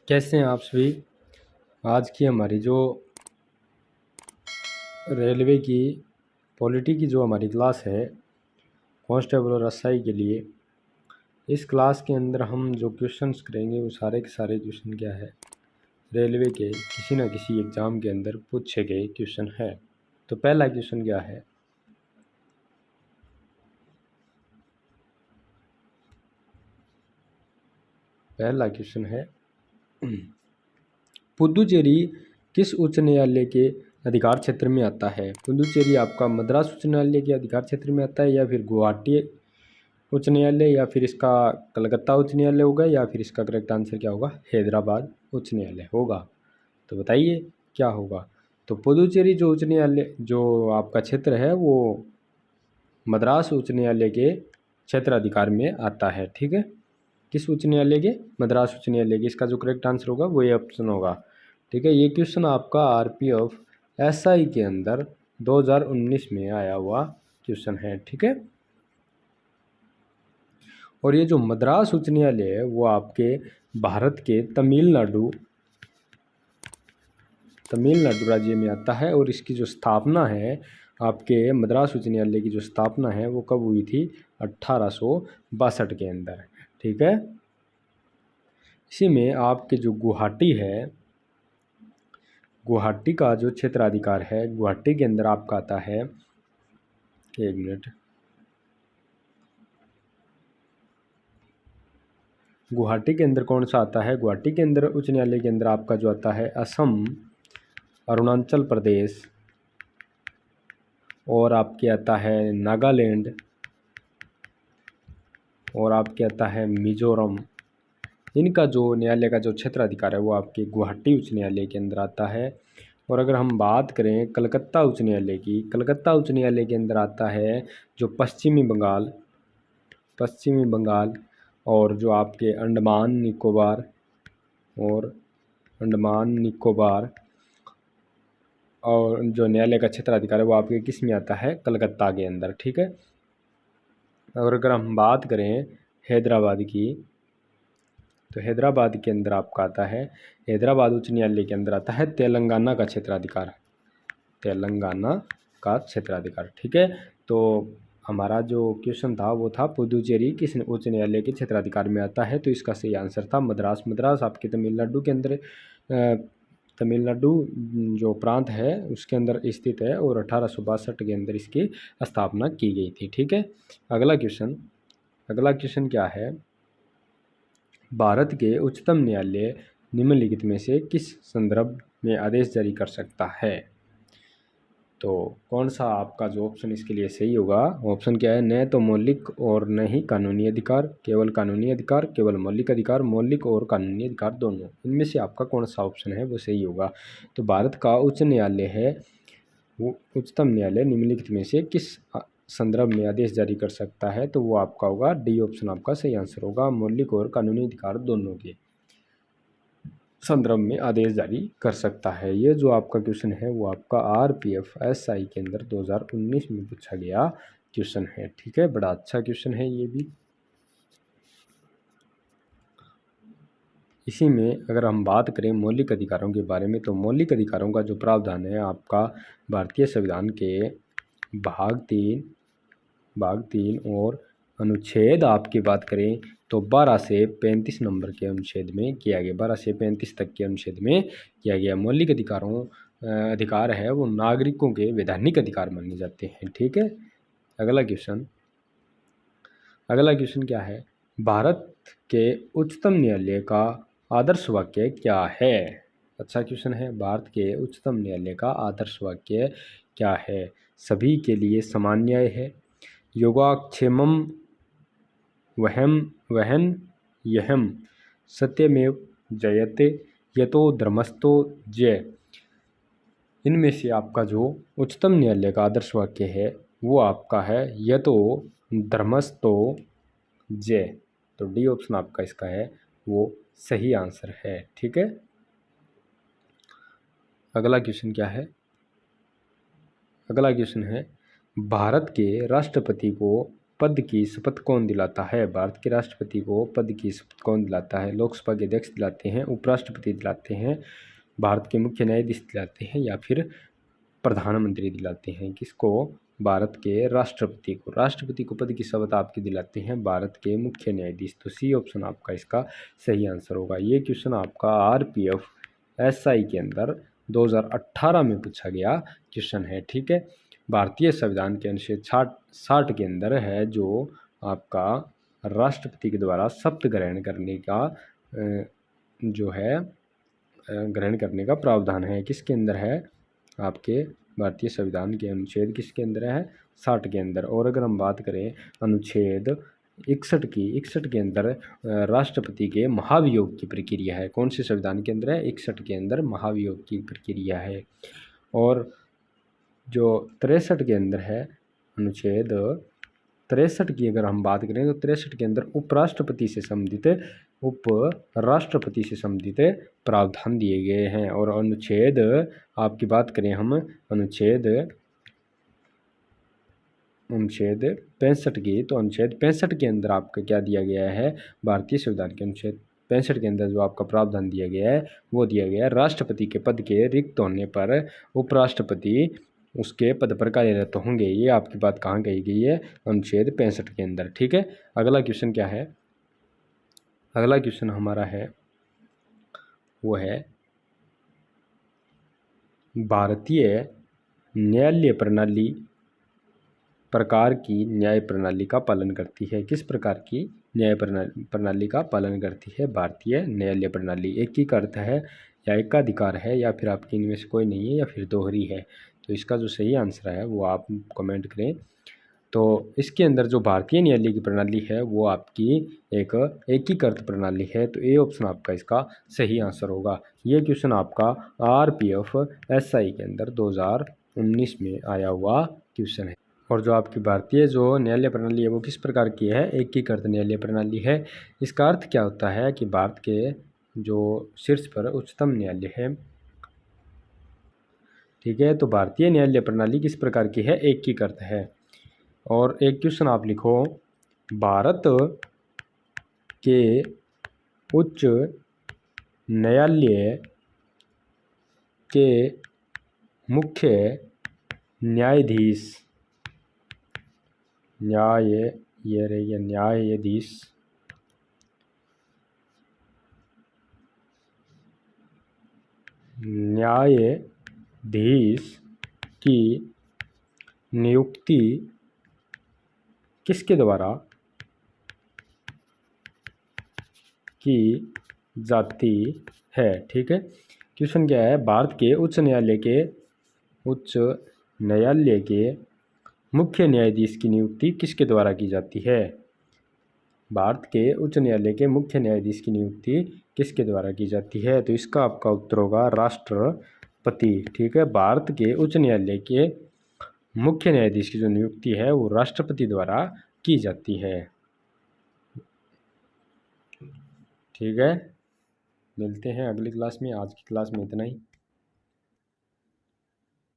कैसे हैं आप सभी। आज की हमारी जो रेलवे की पॉलिटी की जो हमारी क्लास है कांस्टेबल और एसआई के लिए, इस क्लास के अंदर हम जो क्वेश्चंस करेंगे वो सारे के सारे क्वेश्चन क्या है, रेलवे के किसी न किसी एग्ज़ाम के अंदर पूछे गए क्वेश्चन है। तो पहला क्वेश्चन क्या है, पहला क्वेश्चन है पुदुचेरी किस उच्च न्यायालय के अधिकार क्षेत्र में आता है। पुदुचेरी आपका मद्रास उच्च न्यायालय के अधिकार क्षेत्र में आता है, या फिर गुवाहाटी उच्च न्यायालय, या फिर इसका कलकत्ता उच्च न्यायालय होगा, या फिर इसका करेक्ट आंसर क्या होगा, हैदराबाद उच्च न्यायालय होगा। तो बताइए क्या होगा। तो पुदुचेरी जो उच्च न्यायालय जो आपका क्षेत्र है वो मद्रास उच्च न्यायालय के क्षेत्राधिकार में आता है। ठीक है, किस उच्च न्यायालय के, मद्रास उच्च न्यायालय के। इसका जो करेक्ट आंसर होगा वो ये ऑप्शन होगा। ठीक है, ये क्वेश्चन आपका आरपीएफ एसआई के अंदर 2019 में आया हुआ क्वेश्चन है। ठीक है, और ये जो मद्रास उच्च न्यायालय है वो आपके भारत के तमिलनाडु राज्य में आता है, और इसकी जो स्थापना है आपके मद्रास उच्च न्यायालय की जो स्थापना है वो कब हुई थी, 1862 के अंदर। ठीक है, इसी में आपके जो गुवाहाटी है, गुवाहाटी का जो क्षेत्राधिकार है गुवाहाटी के अंदर आपका आता है, एक मिनट, गुवाहाटी के अंदर कौन सा आता है, गुवाहाटी के अंदर उच्च न्यायालय के अंदर आपका जो आता है असम, अरुणाचल प्रदेश, और आपके आता है नागालैंड, और आपके आता है मिजोरम। इनका जो न्यायालय का जो क्षेत्राधिकार है वो आपके गुवाहाटी उच्च न्यायालय के अंदर आता है। और अगर हम बात करें कलकत्ता उच्च न्यायालय की, कलकत्ता उच्च न्यायालय के अंदर आता है जो पश्चिमी बंगाल और जो आपके अंडमान निकोबार और जो न्यायालय का क्षेत्राधिकार है वो आपके किस में आता है, कलकत्ता के अंदर। ठीक है, और अगर हम बात करें हैदराबाद की, तो हैदराबाद के अंदर आपका आता है, हैदराबाद उच्च न्यायालय के अंदर आता है तेलंगाना का क्षेत्राधिकार, तेलंगाना का क्षेत्राधिकार। ठीक है, तो हमारा जो क्वेश्चन था वो था पुदुचेरी किस उच्च न्यायालय के क्षेत्राधिकार में आता है। तो इसका सही आंसर था मद्रास। मद्रास आपके तमिलनाडु के अंदर, तमिलनाडु जो प्रांत है उसके अंदर स्थित है, और 1862 के अंदर इसकी स्थापना की गई थी। ठीक है, अगला क्वेश्चन क्या है, भारत के उच्चतम न्यायालय निम्नलिखित में से किस संदर्भ में आदेश जारी कर सकता है। तो कौन सा आपका जो ऑप्शन इसके लिए सही होगा, ऑप्शन क्या है, न तो मौलिक और न ही कानूनी अधिकार, केवल कानूनी अधिकार, केवल मौलिक अधिकार, मौलिक और कानूनी अधिकार दोनों। इनमें से आपका कौन सा ऑप्शन है वो सही होगा। तो भारत का उच्च न्यायालय है वो उच्चतम न्यायालय निम्नलिखित में से किस संदर्भ में आदेश जारी कर सकता है, तो वो आपका होगा डी ऑप्शन आपका सही आंसर होगा, मौलिक और कानूनी अधिकार दोनों के संदर्भ में आदेश जारी कर सकता है। ये जो आपका क्वेश्चन है वो आपका आरपीएफ एसआई के अंदर 2019 में पूछा गया क्वेश्चन है। ठीक है, बड़ा अच्छा क्वेश्चन है ये भी। इसी में अगर हम बात करें मौलिक अधिकारों के बारे में, तो मौलिक अधिकारों का जो प्रावधान है आपका भारतीय संविधान के भाग तीन और अनुच्छेद आपकी बात करें तो 12 से 35 नंबर के अनुच्छेद में किया गया, 12 से 35 तक के अनुच्छेद में किया गया। मौलिक अधिकार है वो नागरिकों के वैधानिक अधिकार माने जाते हैं। ठीक है, अगला क्वेश्चन क्या है, भारत के उच्चतम न्यायालय का आदर्श वाक्य क्या है। अच्छा क्वेश्चन है, भारत के उच्चतम न्यायालय का आदर्श वाक्य क्या है। सभी के लिए समान न्याय है, योगाक्षेमम वहन यहम, सत्यमेव जयते, यतो धर्मस्थो जय। इनमें से आपका जो उच्चतम न्यायालय का आदर्श वाक्य है वो आपका है यतो धर्मस्थो जय। तो डी ऑप्शन आपका इसका है वो सही आंसर है। ठीक है, अगला क्वेश्चन है, भारत के राष्ट्रपति को पद की शपथ कौन दिलाता है? भारत के राष्ट्रपति को पद की शपथ कौन दिलाता है? लोकसभा के अध्यक्ष दिलाते हैं, उपराष्ट्रपति दिलाते हैं, भारत के मुख्य न्यायाधीश दिलाते हैं, या फिर प्रधानमंत्री दिलाते हैं? किसको? भारत के राष्ट्रपति को पद की शपथ आपकी दिलाते हैं भारत के मुख्य न्यायाधीश। तो सी ऑप्शन आपका इसका सही आंसर होगा। ये क्वेश्चन आपका RPF SI के अंदर 2018 में पूछा गया क्वेश्चन है, ठीक है। भारतीय संविधान के अनुच्छेद 60 के अंदर है जो आपका राष्ट्रपति के द्वारा शपथ ग्रहण करने का जो है ग्रहण करने का प्रावधान है। किसके अंदर है? आपके भारतीय संविधान के अनुच्छेद किसके अंदर है? 60 के अंदर। और अगर हम बात करें अनुच्छेद 61 के अंदर राष्ट्रपति के महाभियोग की प्रक्रिया है। कौन से संविधान के अंदर है? 61 के अंदर महाभियोग की प्रक्रिया है। और जो 63 के अंदर है, अनुच्छेद 63 की अगर हम बात करें तो 63 के अंदर उपराष्ट्रपति से संबंधित प्रावधान दिए गए हैं। और अनुच्छेद आपकी बात करें हम अनुच्छेद 65 की, तो अनुच्छेद 65 के अंदर आपका क्या दिया गया है? भारतीय संविधान के अनुच्छेद 65 के अंदर जो आपका प्रावधान दिया गया है वो दिया गया है राष्ट्रपति के पद के रिक्त होने पर उपराष्ट्रपति उसके पद पर कार्यरत होंगे। ये आपकी बात कहाँ कही गई है? अनुच्छेद 65 के अंदर, ठीक है। अगला क्वेश्चन क्या है? अगला क्वेश्चन हमारा है वो है भारतीय न्यायालय प्रणाली प्रकार की न्याय प्रणाली का पालन करती है। किस प्रकार की न्याय प्रणाली का पालन करती है भारतीय न्यायालय प्रणाली? एक ही का अर्थ है या एकाधिकार है या फिर आपकी इनमें से कोई नहीं है या फिर दोहरी है? तो इसका जो सही आंसर है वो आप कमेंट करें। तो इसके अंदर जो भारतीय न्यायालय की प्रणाली है वो आपकी एक एकीकृत प्रणाली है। तो ए ऑप्शन आपका इसका सही आंसर होगा। ये क्वेश्चन आपका RPF SI के अंदर 2019 में आया हुआ क्वेश्चन है। और जो आपकी भारतीय जो न्यायालय प्रणाली है वो किस प्रकार की है? एकीकृत न्यायालय प्रणाली है। इसका अर्थ क्या होता है कि भारत के जो शीर्ष पर उच्चतम न्यायालय है, ठीक है, तो भारतीय न्यायालय प्रणाली किस प्रकार की है? एकीकृत है। और एक क्वेश्चन आप लिखो, भारत के उच्च न्यायालय के मुख्य न्यायाधीश की नियुक्ति किसके द्वारा की जाती है? ठीक है, क्वेश्चन क्या है? भारत के उच्च न्यायालय के मुख्य न्यायाधीश की नियुक्ति किसके द्वारा की जाती है? भारत के उच्च न्यायालय के मुख्य न्यायाधीश की नियुक्ति किसके द्वारा की जाती है? तो इसका आपका उत्तर होगा राष्ट्रपति। ठीक है, भारत के उच्च न्यायालय के मुख्य न्यायाधीश की जो नियुक्ति है वो राष्ट्रपति द्वारा की जाती है। ठीक है, मिलते हैं अगली क्लास में। आज की क्लास में इतना ही।